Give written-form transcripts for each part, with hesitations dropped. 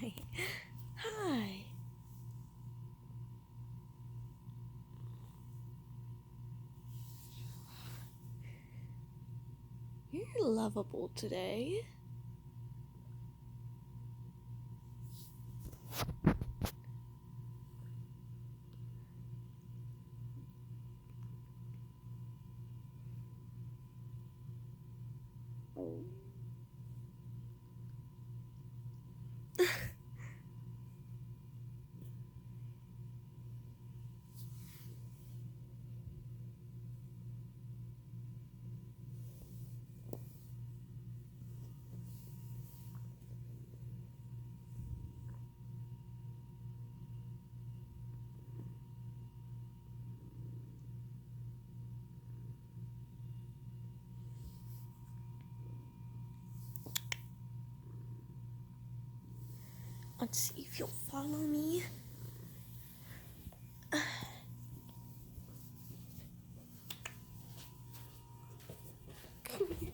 Hi. Hi. You're lovable today. Let's see if you'll follow me. Come here.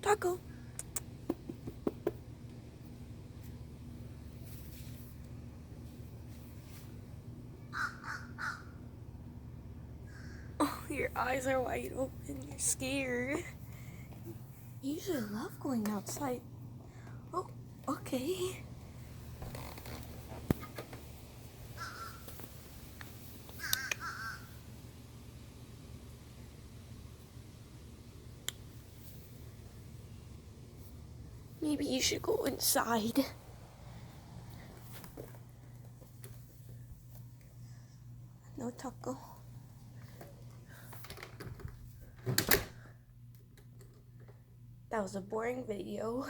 Taco. Oh, your eyes are wide open. You're scared. You usually love going outside. Oh, okay. Maybe you should go inside. No, Taco. That was a boring video.